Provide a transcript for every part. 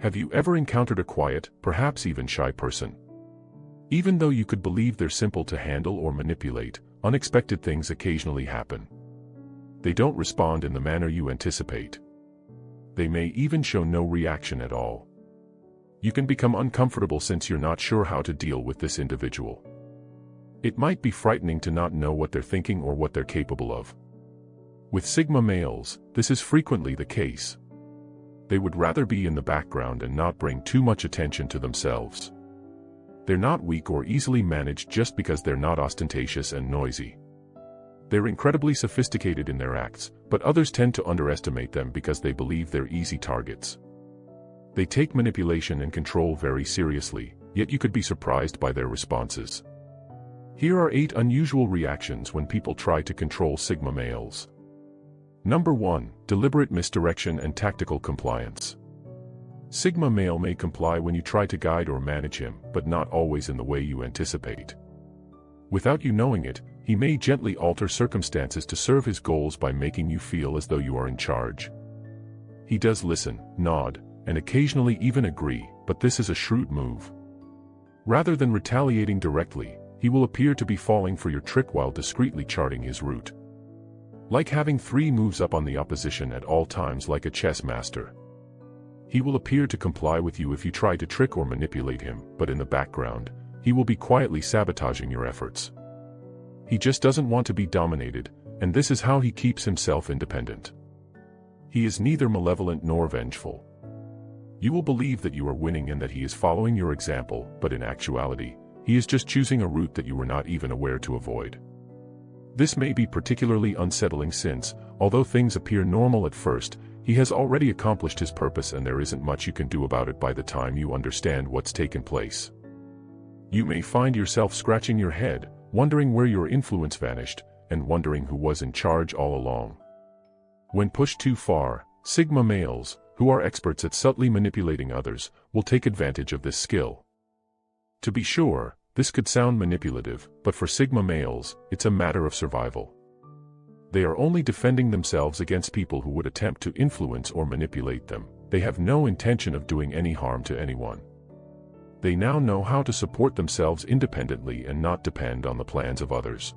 Have you ever encountered a quiet, perhaps even shy person? Even though you could believe they're simple to handle or manipulate, unexpected things occasionally happen. They don't respond in the manner you anticipate. They may even show no reaction at all. You can become uncomfortable since you're not sure how to deal with this individual. It might be frightening to not know what they're thinking or what they're capable of. With Sigma males, this is frequently the case. They would rather be in the background and not bring too much attention to themselves. They're not weak or easily managed just because they're not ostentatious and noisy. They're incredibly sophisticated in their acts, but others tend to underestimate them because they believe they're easy targets. They take manipulation and control very seriously, yet you could be surprised by their responses. Here are 8 unusual reactions when people try to control Sigma males. Number 1. Deliberate misdirection and tactical compliance. Sigma male may comply when you try to guide or manage him, but not always in the way you anticipate. Without you knowing it, he may gently alter circumstances to serve his goals by making you feel as though you are in charge. He does listen, nod, and occasionally even agree, but this is a shrewd move. Rather than retaliating directly, he will appear to be falling for your trick while discreetly charting his route. Like having 3 moves up on the opposition at all times like a chess master. He will appear to comply with you if you try to trick or manipulate him, but in the background, he will be quietly sabotaging your efforts. He just doesn't want to be dominated, and this is how he keeps himself independent. He is neither malevolent nor vengeful. You will believe that you are winning and that he is following your example, but in actuality, he is just choosing a route that you were not even aware to avoid. This may be particularly unsettling since, although things appear normal at first, he has already accomplished his purpose and there isn't much you can do about it by the time you understand what's taken place. You may find yourself scratching your head, wondering where your influence vanished, and wondering who was in charge all along. When pushed too far, Sigma males, who are experts at subtly manipulating others, will take advantage of this skill. To be sure, this could sound manipulative, but for Sigma males, it's a matter of survival. They are only defending themselves against people who would attempt to influence or manipulate them. They have no intention of doing any harm to anyone. They now know how to support themselves independently and not depend on the plans of others.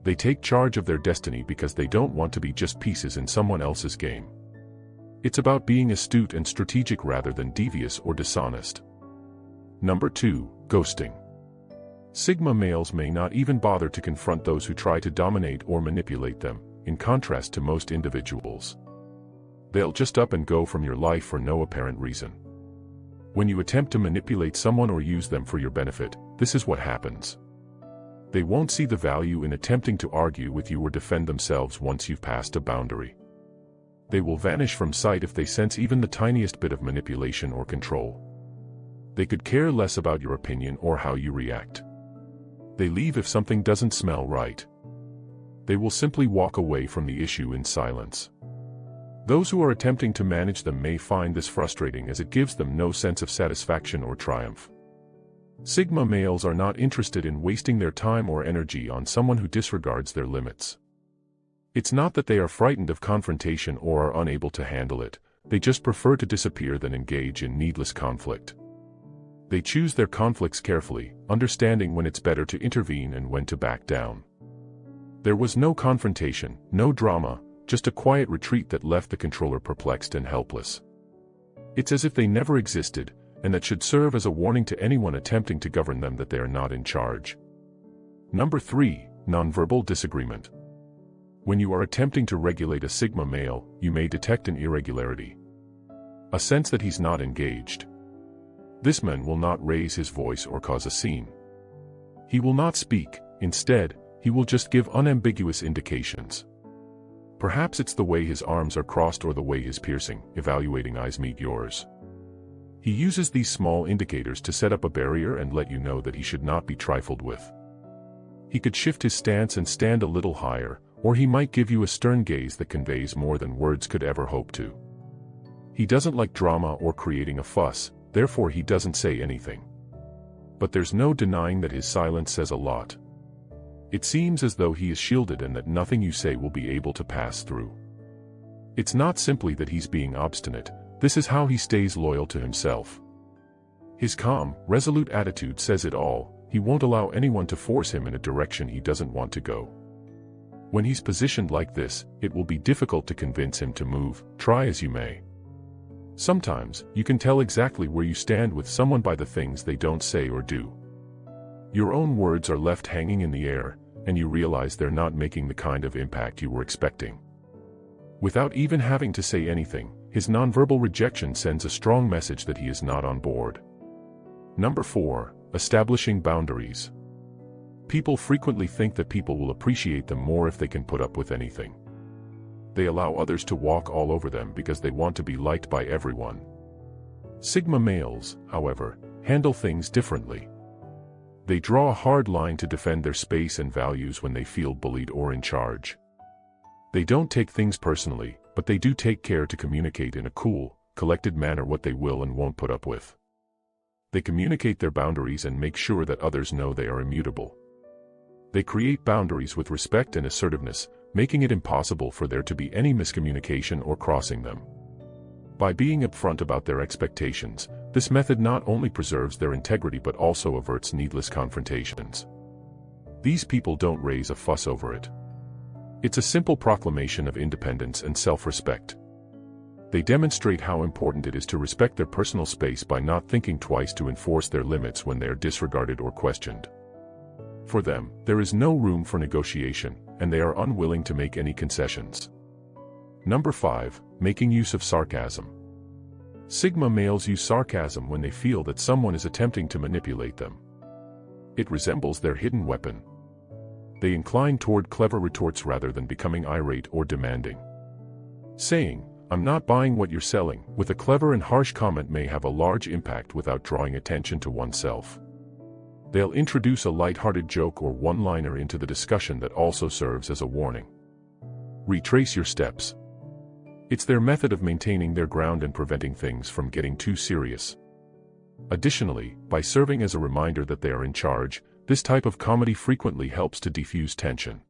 They take charge of their destiny because they don't want to be just pieces in someone else's game. It's about being astute and strategic rather than devious or dishonest. Number 2. Ghosting. Sigma males may not even bother to confront those who try to dominate or manipulate them, in contrast to most individuals. They'll just up and go from your life for no apparent reason. When you attempt to manipulate someone or use them for your benefit, this is what happens. They won't see the value in attempting to argue with you or defend themselves once you've passed a boundary. They will vanish from sight if they sense even the tiniest bit of manipulation or control. They could care less about your opinion or how you react. They leave if something doesn't smell right. They will simply walk away from the issue in silence. Those who are attempting to manage them may find this frustrating as it gives them no sense of satisfaction or triumph. Sigma males are not interested in wasting their time or energy on someone who disregards their limits. It's not that they are frightened of confrontation or are unable to handle it, they just prefer to disappear than engage in needless conflict. They choose their conflicts carefully, understanding when it's better to intervene and when to back down. There was no confrontation, no drama, just a quiet retreat that left the controller perplexed and helpless. It's as if they never existed, and that should serve as a warning to anyone attempting to govern them that they are not in charge. Number 3. Nonverbal disagreement. When you are attempting to regulate a Sigma male, you may detect an irregularity. A sense that he's not engaged. This man will not raise his voice or cause a scene. He will not speak, instead, he will just give unambiguous indications. Perhaps it's the way his arms are crossed or the way his piercing, evaluating eyes meet yours. He uses these small indicators to set up a barrier and let you know that he should not be trifled with. He could shift his stance and stand a little higher, or he might give you a stern gaze that conveys more than words could ever hope to. He doesn't like drama or creating a fuss, therefore he doesn't say anything. But there's no denying that his silence says a lot. It seems as though he is shielded and that nothing you say will be able to pass through. It's not simply that he's being obstinate, This is how he stays loyal to himself. His calm, resolute attitude says it all. He won't allow anyone to force him in a direction he doesn't want to go. When he's positioned like this, it will be difficult to convince him to move, try as you may. Sometimes, you can tell exactly where you stand with someone by the things they don't say or do. Your own words are left hanging in the air, and you realize they're not making the kind of impact you were expecting. Without even having to say anything, his nonverbal rejection sends a strong message that he is not on board. Number 4. Establishing boundaries. People frequently think that people will appreciate them more if they can put up with anything. They allow others to walk all over them because they want to be liked by everyone. Sigma males, however, handle things differently. They draw a hard line to defend their space and values when they feel bullied or in charge. They don't take things personally, but they do take care to communicate in a cool, collected manner what they will and won't put up with. They communicate their boundaries and make sure that others know they are immutable. They create boundaries with respect and assertiveness, making it impossible for there to be any miscommunication or crossing them. By being upfront about their expectations, this method not only preserves their integrity but also averts needless confrontations. These people don't raise a fuss over it. It's a simple proclamation of independence and self-respect. They demonstrate how important it is to respect their personal space by not thinking twice to enforce their limits when they are disregarded or questioned. For them, there is no room for negotiation, and they are unwilling to make any concessions. Number 5. Making use of sarcasm. Sigma males use sarcasm when they feel that someone is attempting to manipulate them. It resembles their hidden weapon. They incline toward clever retorts rather than becoming irate or demanding. Saying, "I'm not buying what you're selling," with a clever and harsh comment may have a large impact without drawing attention to oneself. They'll introduce a light-hearted joke or one-liner into the discussion that also serves as a warning. Retrace your steps. It's their method of maintaining their ground and preventing things from getting too serious. Additionally, by serving as a reminder that they are in charge, this type of comedy frequently helps to defuse tension.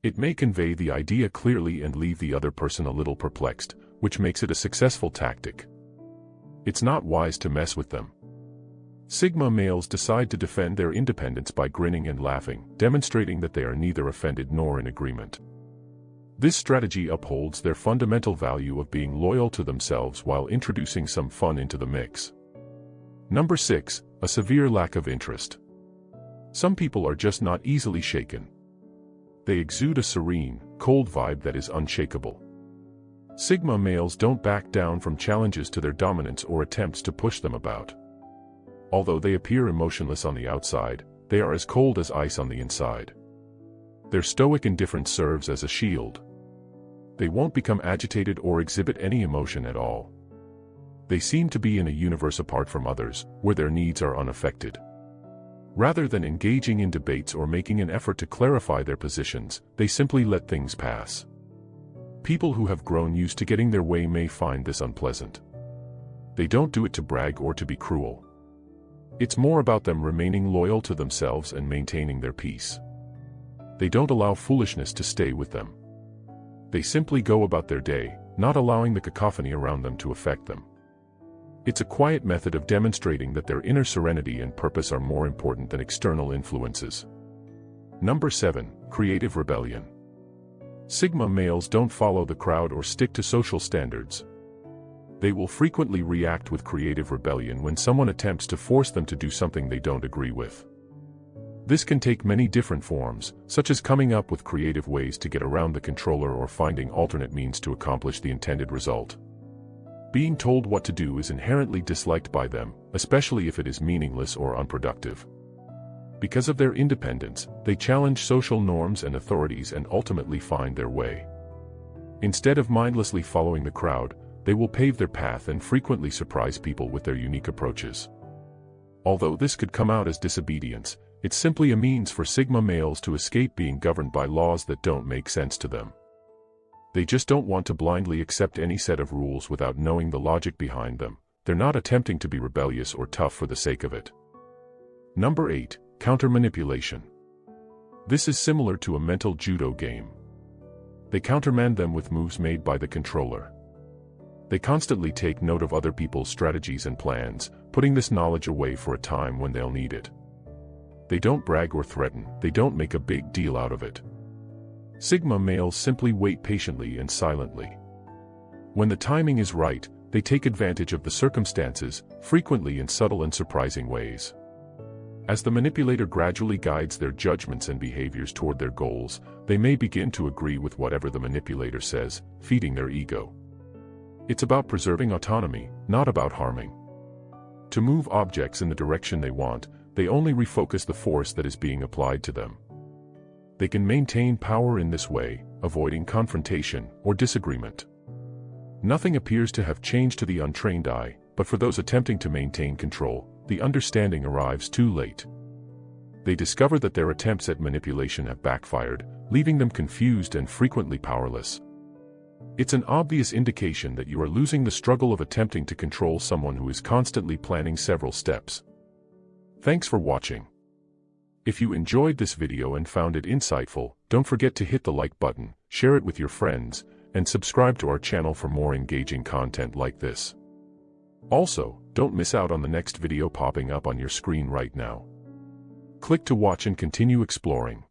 It may convey the idea clearly and leave the other person a little perplexed, which makes it a successful tactic. It's not wise to mess with them. Sigma males decide to defend their independence by grinning and laughing, demonstrating that they are neither offended nor in agreement. This strategy upholds their fundamental value of being loyal to themselves while introducing some fun into the mix. Number 6. A severe lack of interest. Some people are just not easily shaken. They exude a serene, cold vibe that is unshakable. Sigma males don't back down from challenges to their dominance or attempts to push them about. Although they appear emotionless on the outside, they are as cold as ice on the inside. Their stoic indifference serves as a shield. They won't become agitated or exhibit any emotion at all. They seem to be in a universe apart from others, where their needs are unaffected. Rather than engaging in debates or making an effort to clarify their positions, they simply let things pass. People who have grown used to getting their way may find this unpleasant. They don't do it to brag or to be cruel. It's more about them remaining loyal to themselves and maintaining their peace. They don't allow foolishness to stay with them. They simply go about their day, not allowing the cacophony around them to affect them. It's a quiet method of demonstrating that their inner serenity and purpose are more important than external influences. Number 7. Creative rebellion. Sigma males don't follow the crowd or stick to social standards. They will frequently react with creative rebellion when someone attempts to force them to do something they don't agree with. This can take many different forms, such as coming up with creative ways to get around the controller or finding alternate means to accomplish the intended result. Being told what to do is inherently disliked by them, especially if it is meaningless or unproductive. Because of their independence, they challenge social norms and authorities and ultimately find their way. Instead of mindlessly following the crowd, they will pave their path and frequently surprise people with their unique approaches. Although this could come out as disobedience, it's simply a means for Sigma males to escape being governed by laws that don't make sense to them. They just don't want to blindly accept any set of rules without knowing the logic behind them. They're not attempting to be rebellious or tough for the sake of it. Number 8. Counter-manipulation. This is similar to a mental judo game. They countermand them with moves made by the controller. They constantly take note of other people's strategies and plans, putting this knowledge away for a time when they'll need it. They don't brag or threaten, they don't make a big deal out of it. Sigma males simply wait patiently and silently. When the timing is right, they take advantage of the circumstances, frequently in subtle and surprising ways. As the manipulator gradually guides their judgments and behaviors toward their goals, they may begin to agree with whatever the manipulator says, feeding their ego. It's about preserving autonomy, not about harming. To move objects in the direction they want, they only refocus the force that is being applied to them. They can maintain power in this way, avoiding confrontation or disagreement. Nothing appears to have changed to the untrained eye, but for those attempting to maintain control, the understanding arrives too late. They discover that their attempts at manipulation have backfired, leaving them confused and frequently powerless. It's an obvious indication that you are losing the struggle of attempting to control someone who is constantly planning several steps. Thanks for watching. If you enjoyed this video and found it insightful, don't forget to hit the like button, share it with your friends, and subscribe to our channel for more engaging content like this. Also, don't miss out on the next video popping up on your screen right now. Click to watch and continue exploring.